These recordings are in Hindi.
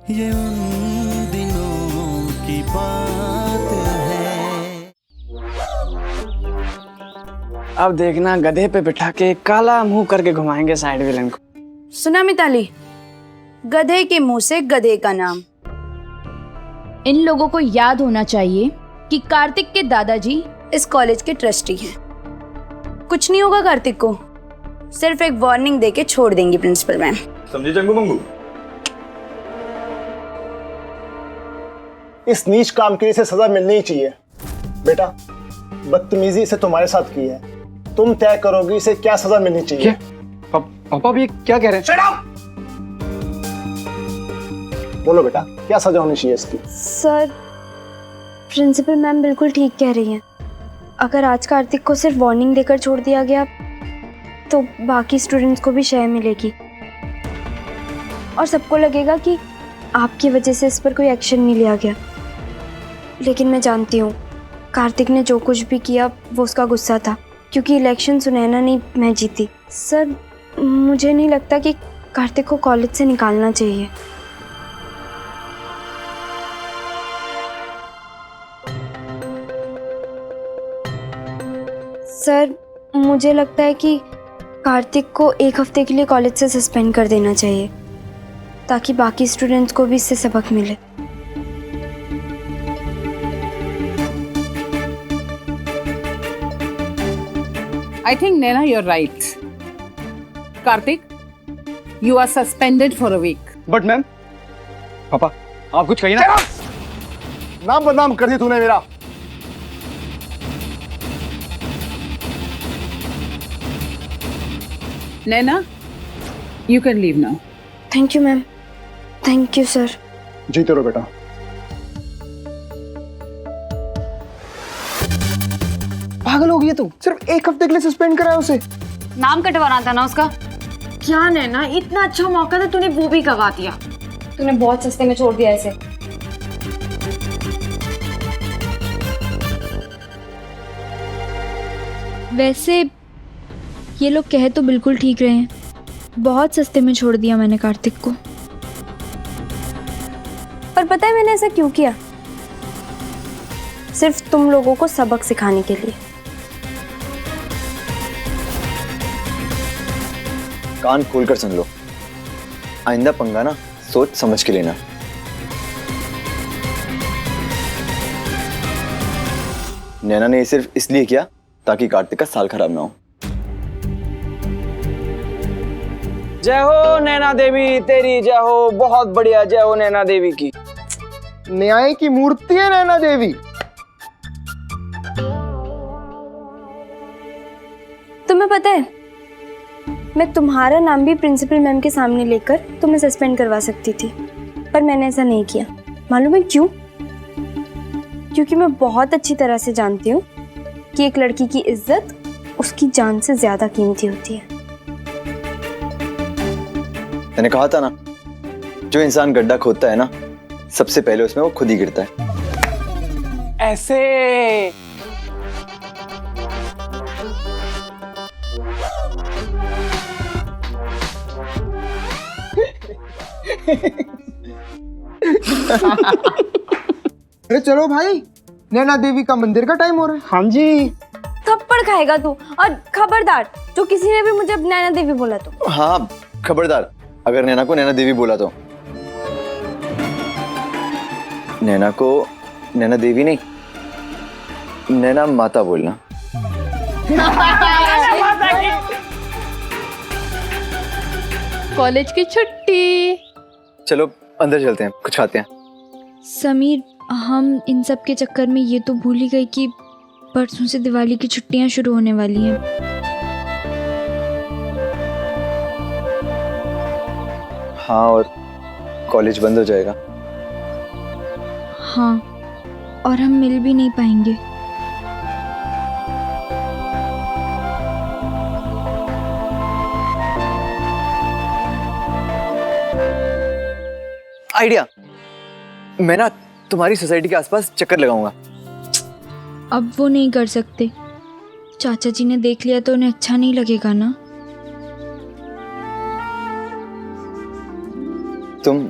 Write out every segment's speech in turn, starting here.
ये उन दिनों की बात है। अब देखना गधे पे बिठा के काला मुंह करके घुमाएंगे साइड विलन को। सुना मिताली, गधे के मुंह से गधे का नाम। इन लोगों को याद होना चाहिए कि कार्तिक के दादाजी इस कॉलेज के ट्रस्टी हैं। कुछ नहीं होगा कार्तिक को, सिर्फ एक वार्निंग देके छोड़ देंगी प्रिंसिपल मैम। समझे चंगू मंगू? इस नीच काम के लिए इसे सजा मिलनी ही चाहिए। बेटा, बदतमीजी इसे तुम्हारे साथ की है, तुम तय करोगी इसे क्या सजा मिलनी चाहिए। पापा भी क्या कह रहे हैं? बोलो बेटा, क्या सजा होनी चाहिए इसकी? सर, प्रिंसिपल मैम बिल्कुल ठीक कह रही हैं। अगर आज कार्तिक को सिर्फ वार्निंग देकर छोड़ दिया गया तो बाकी स्टूडेंट्स को भी शय मिलेगी और सबको लगेगा कि आपकी वजह से इस पर कोई एक्शन नहीं लिया गया। लेकिन मैं जानती हूँ कार्तिक ने जो कुछ भी किया वो उसका गुस्सा था, क्योंकि इलेक्शन सुनैना नहीं मैं जीती। सर, मुझे नहीं लगता कि कार्तिक को कॉलेज से निकालना चाहिए। सर, मुझे लगता है कि कार्तिक को 1 हफ्ते के लिए कॉलेज से सस्पेंड कर देना चाहिए ताकि बाकी स्टूडेंट्स को भी इससे सबक मिले। I think Naina, you're right. Karthik, you are suspended for a week. But ma'am, पापा आप कुछ कहिए ना। नाम बदनाम कर दी तूने मेरा। Naina, you can leave now. Thank you ma'am. Thank you sir. जीते रहो बेटा। पागल हो गई है तू, सिर्फ 1 हफ्ते के लिए सस्पेंड कराया उसे। नाम कटवाना था ना उसका। क्या नैना, इतना अच्छा मौका था, तूने वो भी गवा दिया। तूने बहुत सस्ते में छोड़ दिया इसे। वैसे ये लोग कह तो बिल्कुल ठीक रहे हैं, बहुत सस्ते में छोड़ दिया मैंने कार्तिक को। पर पता है मैंने ऐसा क्यों किया? सिर्फ तुम लोगों को सबक सिखाने के लिए। कान खोलकर सुन लो, आइंदा पंगा ना सोच समझ के लेना। नैना ने ये सिर्फ इसलिए किया ताकि कार्तिक का साल खराब ना हो। जय हो नैना देवी, तेरी जय हो। बहुत बढ़िया, जय हो नैना देवी की। न्याय की मूर्ति है नैना देवी। तुम्हें पता है, मैं तुम्हारा नाम भी प्रिंसिपल मैम के सामने लेकर तुम्हें सस्पेंड करवा सकती थी, पर मैंने ऐसा नहीं किया। मालूम है क्यों? क्योंकि मैं बहुत अच्छी तरह से जानती हूँ कि एक लड़की की इज्जत उसकी जान से ज्यादा कीमती होती है। मैंने कहा था ना, जो इंसान गड्ढा खोदता है ना, सबसे पहले उसमें वो खुद ही गिरता है। ऐसे अरे चलो भाई, नैना देवी का मंदिर का टाइम हो रहा है। हाँ जी। थप्पड़ खाएगा तू, और खबरदार जो किसी ने भी मुझे नैना देवी बोला तो। हाँ खबरदार, अगर नैना को नैना देवी बोला तो। नैना को नैना देवी नहीं, नैना माता बोलना। कॉलेज की छुट्टी। चलो अंदर चलते हैं, कुछ खाते हैं। समीर, हम इन सब के चक्कर में ये तो भूल ही गए कि परसों से दिवाली की छुट्टियां शुरू होने वाली हैं। हाँ, और कॉलेज बंद हो जाएगा। हाँ, और हम मिल भी नहीं पाएंगे। आइडिया, मैं ना तुम्हारी सोसाइटी के आसपास चक्कर लगाऊंगा। अब वो नहीं कर सकते, चाचा जी ने देख लिया तो उन्हें अच्छा नहीं लगेगा ना। तुम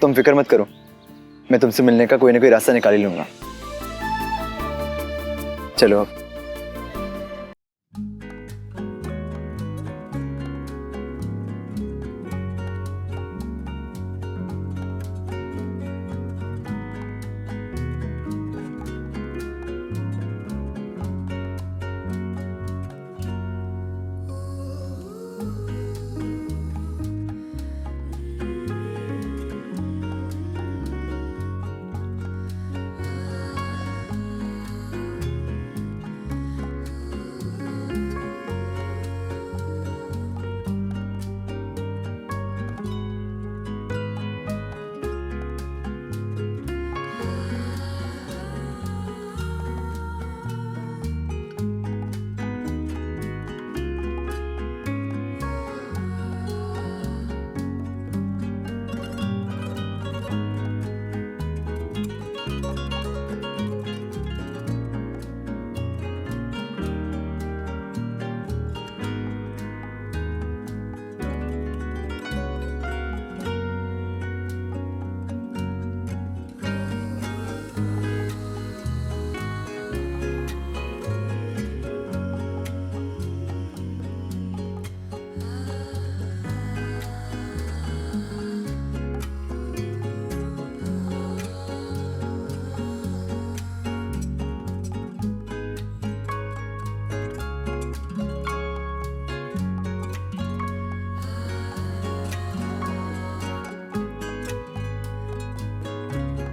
तुम फिक्र मत करो, मैं तुमसे मिलने का कोई ना कोई रास्ता निकाल ही लूंगा। चलो अब।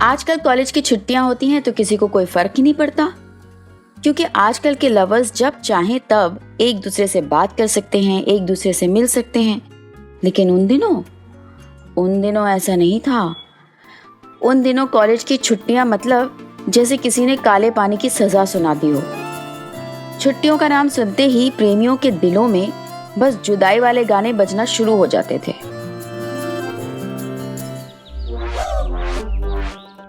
आजकल कॉलेज की छुट्टियां होती हैं तो किसी को कोई फर्क ही नहीं पड़ता, क्योंकि आजकल के लवर्स जब चाहें तब एक दूसरे से बात कर सकते हैं, एक दूसरे से मिल सकते हैं। लेकिन उन दिनों ऐसा नहीं था। उन दिनों कॉलेज की छुट्टियां मतलब जैसे किसी ने काले पानी की सजा सुना दी हो। छुट्टियों का नाम सुनते ही प्रेमियों के दिलों में बस जुदाई वाले गाने बजना शुरू हो जाते थे।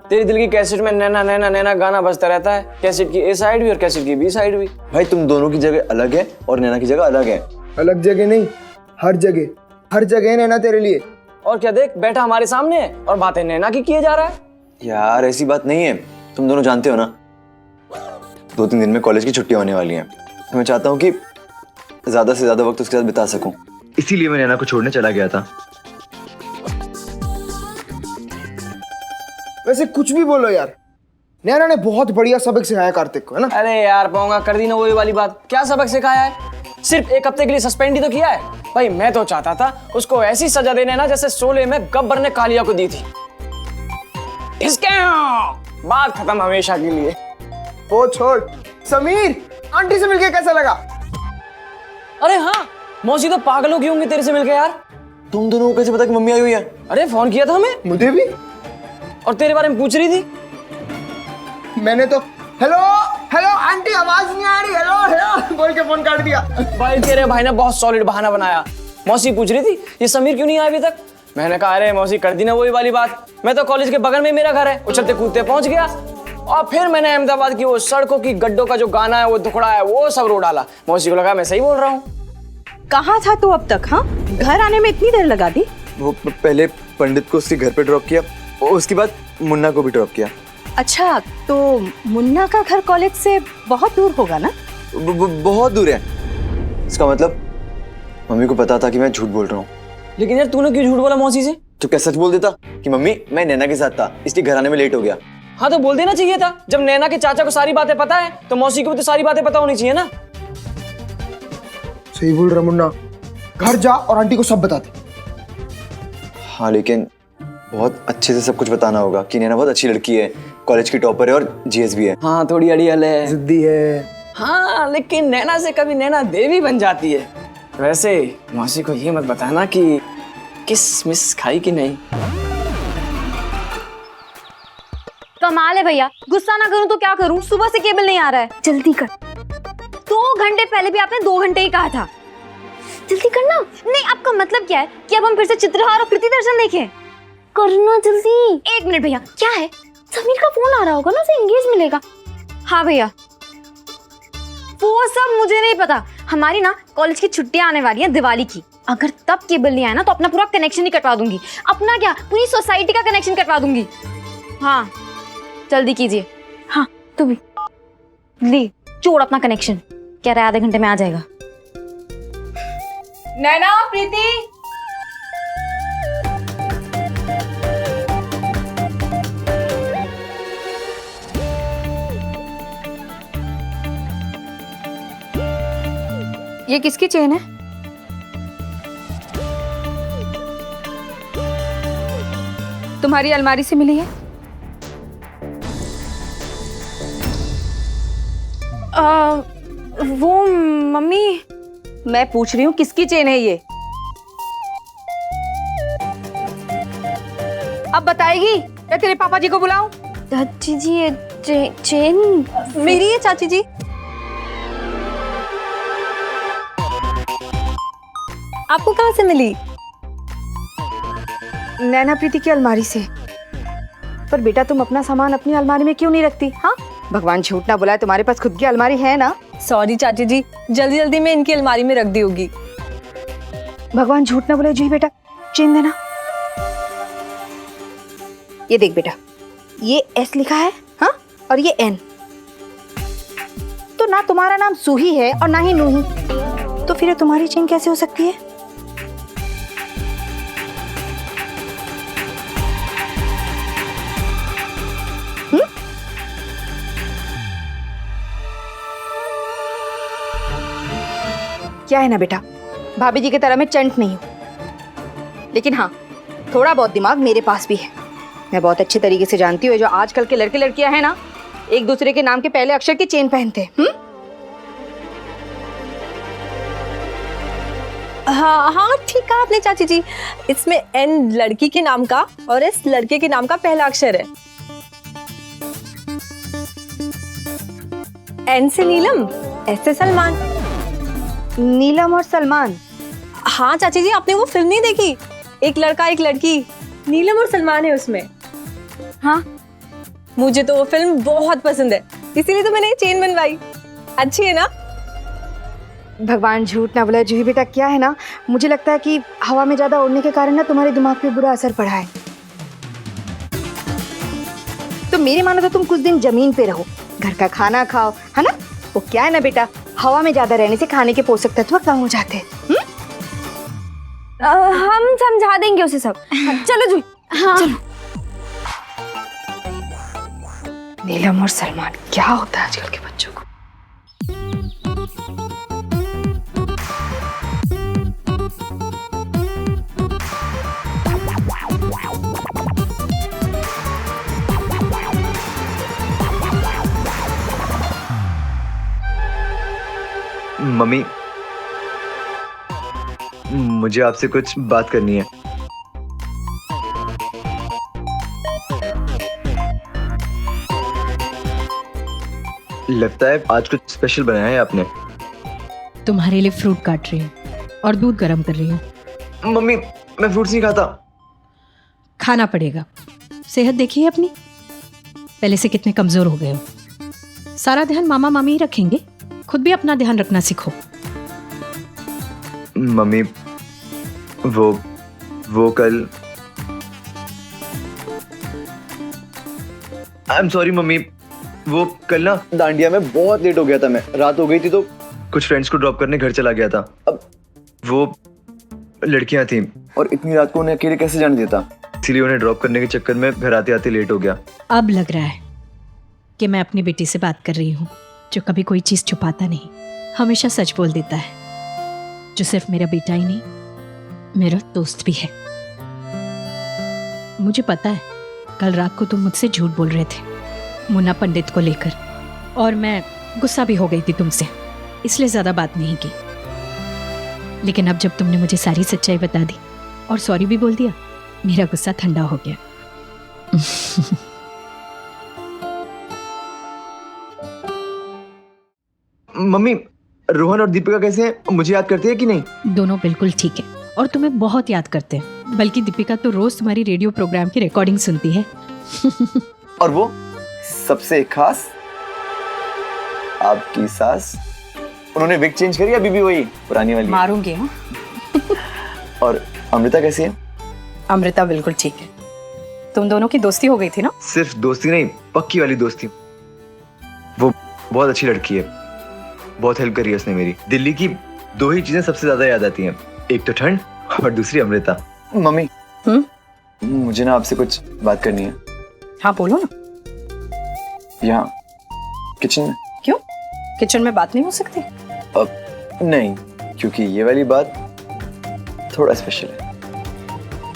तेरी दिल की कैसेट में नैना नैना नैना गाना बजता रहता है। कैसेट की ए साइड भी और कैसेट की बी साइड भी। भाई तुम दोनों की जगह अलग है और नैना की जगह अलग है। अलग जगह नहीं, हर जगह है नैना तेरे लिए। और क्या देख, बैठा हमारे सामने है और बातें नैना की किए जा रहा है। यार ऐसी बात नहीं है, तुम दोनों जानते हो ना 2-3 दिन में कॉलेज की छुट्टियां होने वाली हैं, तो मैं चाहता हूँ कि ज्यादा से ज्यादा वक्त उसके साथ बिता सकूं, इसीलिए मैं नैना को छोड़ने चला गया था। वैसे कुछ भी बोलो यार, नैना ने बहुत बढ़िया सबक सिखाया कार्तिक को, है ना? अरे यार पाऊंगा, कर दी ना वही वाली बात। क्या सबक सिखाया है? सिर्फ 1 हफ्ते के लिए सस्पेंड ही तो किया है। भाई मैं तो चाहता था उसको ऐसी सजा देने ना जैसे शोले में गब्बर ने कालिया को दी थी। इसके बात खत्म हमेशा के लिए। वो छोड़, समीर आंटी से मिलके कैसा लगा? अरे हाँ, मौसी तो पागलों की होंगी तेरे से मिलके यार। तुम दोनों को कैसे पता कि मम्मी आई हुई है? अरे फोन किया था हमें। मुझे भी। और तेरे बारे में पूछ रही थी। मैंने तो हेलो हेलो आंटी आवाज नहीं आ रही, हेलो हेलो बोल के फोन काट दिया। भाई तेरे भाई ने बहुत सॉलिड बहाना बनाया। मौसी पूछ रही थी ये समीर क्यों नहीं आया अभी तक। मैंने कहा अरे मौसी कर दी ना वही वाली बात, मैं तो कॉलेज के बगल में मेरा घर है, उछलते कूदते पहुंच गया। और फिर मैंने अहमदाबाद की वो सड़कों की गड्ढों का जो गाना है, वो दुखड़ा है, वो सब रो डाला। मौसी को लगा मैं सही बोल रहा हूँ। कहाँ था तू अब तक? हाँ, घर आने में इतनी देर लगा दी? वो पहले पंडित को उसके घर पे ड्रॉप किया, उसके बाद मुन्ना को भी ड्रॉप किया। अच्छा, तो मुन्ना का घर कॉलेज से बहुत दूर होगा ना? बहुत दूर है। इसका मतलब मम्मी को पता था कि मैं झूठ बोल रहा हूँ। लेकिन यार तूने क्यों झूठ बोला मौसी से? तो क्या सच बोल देता कि मम्मी मैं नैना के साथ था इसलिए घर आने में लेट हो गया। हाँ तो बोल देना चाहिए था। जब नैना के चाचा को सारी बातें पता है तो मौसी को भी तो सारी बातें पता होनी चाहिए ना। सही बोल रहा मुन्ना, घर जा और आंटी को सब बता दे। हाँ लेकिन बहुत अच्छे से सब कुछ बताना होगा कि नैना बहुत अच्छी लड़की है, कॉलेज की टॉपर है और जीएस भी है। हाँ थोड़ी अड़ियल है, जिद्दी है। हाँ लेकिन नैना से कभी नैना देवी बन जाती है। वैसे मौसी को ये मत बताना कि किसमिस खाई कि नहीं। कमाल है भैया, गुस्सा ना करूं तो क्या करूं, सुबह से केबल नहीं आ रहा है। जल्दी कर। 2 घंटे पहले भी आपने 2 घंटे ही कहा था। जल्दी करना। नहीं, आपका मतलब क्या है कि अब हम फिर से चित्रहार और कृति दर्शन देखें? करना जल्दी। 1 मिनट भैया, क्या है? समीर का फोन आ रहा होगा ना, उसे एंगेज मिलेगा। हाँ भैया, वो सब मुझे नहीं पता। हमारी ना कॉलेज की छुट्टियां आने वाली हैं दिवाली की। अगर तब केबल नहीं आया ना तो अपना पूरा कनेक्शन ही कटवा दूंगी। अपना क्या, पूरी सोसाइटी का कनेक्शन कटवा दूंगी। हाँ जल्दी कीजिए। हाँ तू भी ली, जोड़ अपना कनेक्शन। कह रहा है आधे घंटे में आ जाएगा। नैना, प्रीति, ये किसकी चेन है? तुम्हारी अलमारी से मिली है? वो मम्मी, मैं पूछ रही हूँ किसकी चेन है ये? अब बताएगी या तेरे पापा जी को बुलाऊं? चाची जी ये चेन मेरी है चाची जी। आपको कहाँ से मिली? नैना प्रीति की अलमारी से। पर बेटा तुम अपना सामान अपनी अलमारी में क्यों नहीं रखती? हाँ, भगवान झूठ ना बुलाए, तुम्हारे पास खुद की अलमारी है ना? सॉरी चाची जी, जल्दी जल्दी में इनकी अलमारी में रख दी होगी। भगवान झूठ ना बुलाए। जी बेटा चेन देना। ये देख बेटा, ये एस लिखा है, हाँ, और ये एन। तो ना तुम्हारा नाम सूही है और ना ही नूही, तो फिर तुम्हारी चेन कैसे हो सकती है? क्या है ना बेटा, भाभी जी की तरह मैं चंट नहीं हूं, लेकिन हाँ थोड़ा बहुत दिमाग मेरे पास भी है। मैं बहुत अच्छे तरीके से जानती हूँ जो आजकल के लड़के लड़कियां हैं ना, एक दूसरे के नाम के पहले अक्षर की चेन पहनते हैं। हाँ हाँ ठीक कहा आपने चाची जी, इसमें एन लड़की के नाम का और एस लड़के के नाम का पहला अक्षर है। एन से नीलम, एस से सलमान। नीलम और सलमान? हाँ चाची जी, आपने वो फिल्म नहीं देखी, एक लड़का एक लड़की, नीलम और सलमान है उसमें। हाँ मुझे तो वो फिल्म बहुत पसंद है, इसीलिए तो मैंने ये चेन बनवाई। अच्छी है ना? भगवान झूठ ना बुलाए। जूही बेटा क्या है ना, मुझे लगता है कि हवा में ज्यादा उड़ने के कारण ना तुम्हारे दिमाग पे बुरा असर पड़ा है। तो मेरे मानो तो तुम कुछ दिन जमीन पे रहो, घर का खाना खाओ, है ना? वो क्या है ना बेटा, हवा में ज्यादा रहने से खाने के पोषक तत्व कम हो जाते हैं। हम समझा देंगे उसे सब। चलो जूही। हाँ चलो। नीलम और सलमान, क्या होता है आजकल के बच्चों को? मम्मी, मुझे आपसे कुछ बात करनी है। लगता है आज कुछ स्पेशल बनाया है आपने। तुम्हारे लिए फ्रूट काट रही हूँ और दूध गर्म कर रही हूँ। मम्मी, मैं फ्रूट्स नहीं खाता। खाना पड़ेगा। सेहत देखिए अपनी, पहले से कितने कमजोर हो गए हो। सारा ध्यान मामा मामी ही रखेंगे, खुद भी अपना ध्यान रखना सीखो। मम्मी, वो कल आई एम सॉरी मम्मी, वो कल ना दांडिया में बहुत लेट हो गया था। मैं रात हो गई थी तो कुछ फ्रेंड्स को ड्रॉप करने घर चला गया था। अब वो लड़कियां थीं और इतनी रात को उन्हें अकेले कैसे जाने देता, इसीलिए उन्हें ड्रॉप करने के चक्कर में घर आते आते लेट हो गया। अब लग रहा है कि मैं अपनी बेटी से बात कर रही हूँ, जो कभी कोई चीज छुपाता नहीं, हमेशा सच बोल देता है, जो सिर्फ मेरा बेटा ही नहीं मेरा दोस्त भी है। मुझे पता है कल रात को तुम मुझसे झूठ बोल रहे थे मुन्ना पंडित को लेकर, और मैं गुस्सा भी हो गई थी तुमसे, इसलिए ज्यादा बात नहीं की। लेकिन अब जब तुमने मुझे सारी सच्चाई बता दी और सॉरी भी बोल दिया, मेरा गुस्सा ठंडा हो गया। मम्मी, रोहन और दीपिका कैसे हैं? मुझे याद करती है कि नहीं? दोनों बिल्कुल ठीक है और तुम्हें बहुत याद करते हैं। बल्कि दीपिका तो रोज तुम्हारी रेडियो प्रोग्राम की रिकॉर्डिंग सुनती है। और वो सबसे खास आपकी सास उन्होंने विग चेंज करी, अभी भी वही पुरानी वाली है? मारूंगी हाँ। और अमृता कैसी है? अमृता बिल्कुल ठीक है। तुम दोनों की दोस्ती हो गई थी ना? सिर्फ दोस्ती नहीं, पक्की वाली दोस्ती। वो बहुत अच्छी लड़की है, बहुत हेल्प करी है उसने मेरी। दिल्ली की 2 ही चीजें सबसे ज्यादा याद आती हैं, एक तो ठंड और दूसरी अमृता। मम्मी मुझे ना आपसे कुछ बात करनी है। हाँ बोलो ना। यहाँ किचन में। क्यों, किचन में बात नहीं हो सकती? नहीं, क्योंकि ये वाली बात थोड़ा स्पेशल है।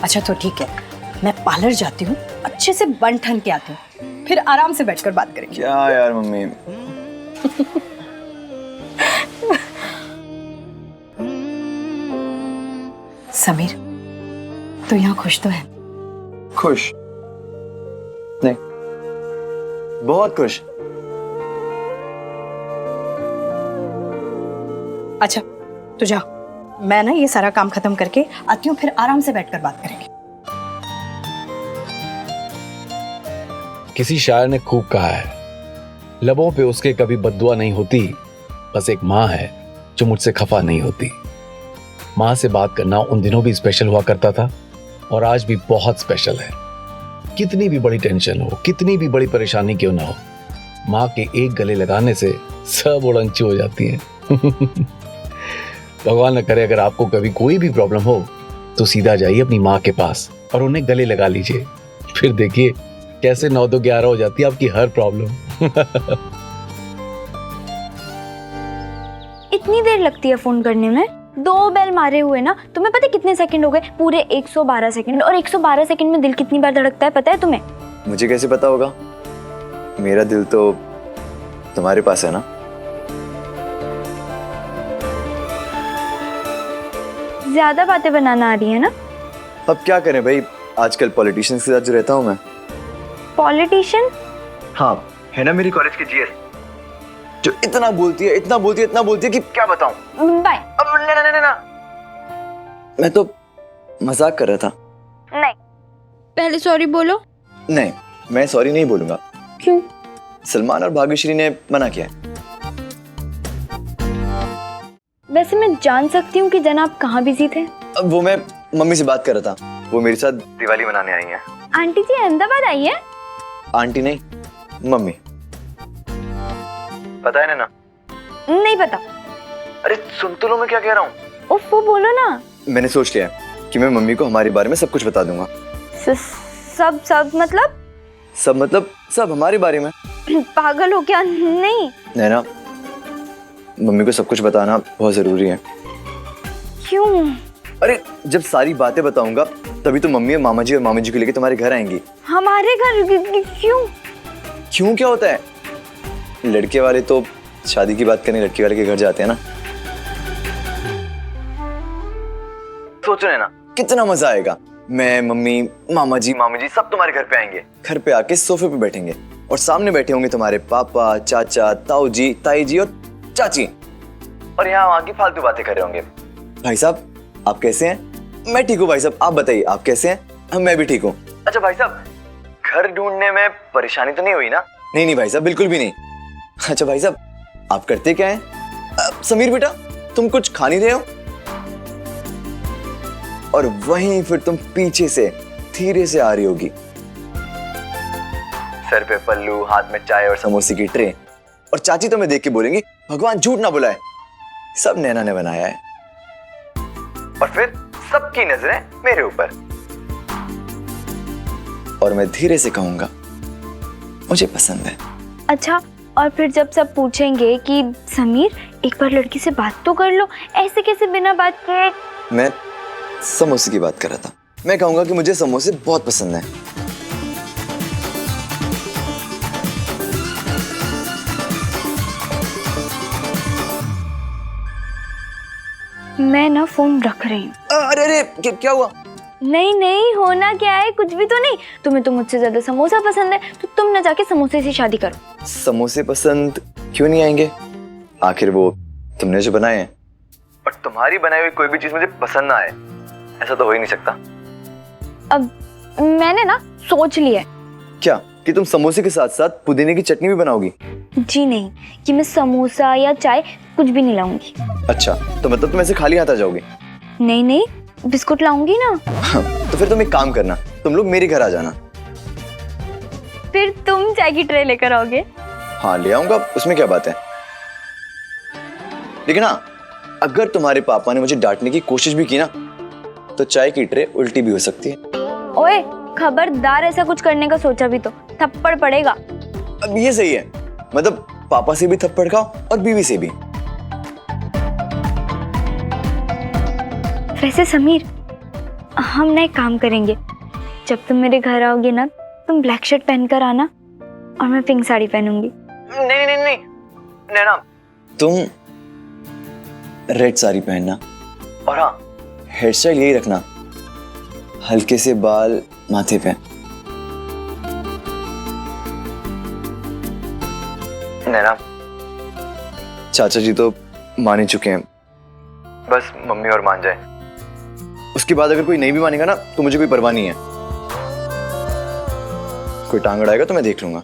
अच्छा तो ठीक है, मैं पार्लर जाती हूँ, अच्छे से बन ठन के आती हूँ, फिर आराम से बैठकर बात करेंगे। क्या यार मम्मी। समीर, तो यहाँ खुश तो है? खुश नहीं, बहुत खुश। अच्छा तो जा, मैं ना ये सारा काम खत्म करके आती हूँ, फिर आराम से बैठकर बात करेंगे। किसी शायर ने खूब कहा है, लबों पे उसके कभी बद्दुआ नहीं होती, बस एक माँ है जो मुझसे खफा नहीं होती। माँ से बात करना उन दिनों भी स्पेशल हुआ करता था और आज भी बहुत स्पेशल है। कितनी भी बड़ी टेंशन हो, कितनी भी बड़ी परेशानी क्यों ना हो, माँ के एक गले लगाने से सब उड़ंची हो जाती है। भगवान न करे अगर आपको कभी कोई भी प्रॉब्लम हो तो सीधा जाइए अपनी माँ के पास और उन्हें गले लगा लीजिए, फिर देखिए कैसे 9-2-11 हो जाती है आपकी हर प्रॉब्लम। इतनी देर लगती है फोन करने में? 2 बेल मारे हुए ना, तुम्हें पता है कितने सेकंड हो गए? पूरे 112 सेकंड। और 112 सेकंड में दिल कितनी बार धड़कता है पता है तुम्हें? मुझे कैसे पता होगा? मेरा दिल तो तुम्हारे पास है ना। ज्यादा बातें बनाना आ रही है ना? अब क्या करें भाई, आजकल पॉलिटिशियंस के साथ जो रहता हूँ मैं। पॉलिटिशियन? हाँ, है ना मेरी कॉलेज की जीएस, जो इतना बोलती है, इतना बोलती है, इतना बोलती है कि क्या बताऊं। बाय। अब ना, मैं तो मजाक कर रहा था। नहीं, पहले सॉरी बोलो। नहीं, मैं सॉरी नहीं बोलूंगा। क्यों? सलमान और भाग्यश्री ने मना किया है। वैसे मैं जान सकती हूँ कि जनाब कहाँ बिजी थे? अब वो मैं मम्मी से बात कर रहा था, वो मेरे साथ दिवाली मनाने आई हैं। आंटी जी अहमदाबाद आई है? आंटी नहीं, मम्मी। पता है ना? नहीं पता। अरे सुन तो लो मैं क्या कह रहा हूँ। उफ, वो बोलो ना। मैंने सोच लिया कि मैं मम्मी को हमारे बारे में सब कुछ बता दूंगा। सब मतलब? सब मतलब सब हमारे बारे में। पागल हो क्या? नहीं ना, मम्मी को सब कुछ बताना बहुत जरूरी है। क्यों? अरे जब सारी बातें बताऊंगा तभी तो मम्मी और मामा जी को लेके तुम्हारे घर आएंगी। हमारे घर? क्यों? क्यों क्या होता है? लड़के वाले तो शादी की बात करने लड़के वाले के घर जाते हैं ना। सोच रहे हैं ना कितना मजा आएगा। मैं, मम्मी, मामा जी सब तुम्हारे घर पे आएंगे। घर पे आके सोफे पे बैठेंगे और सामने बैठे होंगे तुम्हारे पापा, चाचा, ताऊ जी, ताई जी और चाची, और यहाँ वहाँ की फालतू बातें कर रहे होंगे। भाई साहब आप कैसे हैं? मैं ठीक हूँ भाई साहब, आप बताइए आप कैसे हैं? मैं भी ठीक हूँ। अच्छा भाई साहब, घर ढूंढने में परेशानी तो नहीं हुई ना? नहीं भाई साहब, बिल्कुल भी नहीं। अच्छा भाई साहब, आप करते क्या हैं? समीर बेटा, तुम कुछ खा नहीं रहे हो? और वहीं फिर तुम पीछे से धीरे से आ रही होगी, सर पे पल्लू, हाथ में चाय और समोसे की ट्रे, और चाची तुम्हें देख के बोलेंगी भगवान झूठ ना बुलाए, सब नैना ने बनाया है। और फिर सबकी नजरें मेरे ऊपर, और मैं धीरे से कहूंगा मुझे पसंद है। अच्छा, और फिर जब सब पूछेंगे कि समीर एक बार लड़की से बात तो कर लो, ऐसे कैसे बिना बात किए? मैं समोसे की बात कर रहा था। मैं कहूंगा कि मुझे समोसे बहुत पसंद है। मैं ना फोन रख रही हूँ। अरे क्या हुआ? नहीं होना क्या है, कुछ भी तो नहीं। तुम्हें तो मुझसे ज्यादा समोसा पसंद है, तो तुम ना जाके समोसे से शादी करो। समोसे पसंद क्यों नहीं आएंगे? आखिर वो तुमने जो बनाए हैं, और तुम्हारी बनाई हुई कोई भी चीज मुझे पसंद ना आए, ऐसा तो हो ही नहीं सकता। अब मैंने ना सोच लिया है। क्या कि तुम समोसे के साथ साथ पुदीने की चटनी भी बनाओगी? जी नहीं, कि मैं समोसा या चाय कुछ भी नहीं लाऊंगी। अच्छा, तो मतलब तुम ऐसे खाली हाथ आ जाओगे? नहीं नहीं, बिस्कुट लाऊंगी ना। तो फिर तुम एक काम करना, तुम लोग मेरे घर आ जाना। फिर तुम चाय की ट्रे लेकर आओगे? हाँ ले आऊंगा, उसमें क्या बात है। लेकिन हाँ, अगर तुम्हारे पापा ने मुझे डांटने की कोशिश भी की ना, तो चाय की ट्रे उल्टी भी हो सकती है। ओए खबरदार, ऐसा कुछ करने का सोचा भी तो थप्पड़ पड़ेगा। अब ये सही है, मतलब पापा से भी थप्पड़ खाओ और बीवी से भी। वैसे समीर, हम ना एक काम करेंगे, जब तुम मेरे घर आओगे ना, तुम ब्लैक शर्ट पहनकर आना और मैं पिंक साड़ी पहनूंगी। नहीं नहीं नहीं नैना, तुम रेड साड़ी पहनना और हाँ, हेयर स्टाइल यही रखना, हल्के से बाल माथे पे। नैना, चाचा जी तो मान ही चुके हैं, बस मम्मी और मान जाए। उसके बाद अगर कोई नहीं भी मानेगा ना, तो मुझे कोई परवाह नहीं है। कोई टांग अड़ाएगा तो मैं देख लूंगा।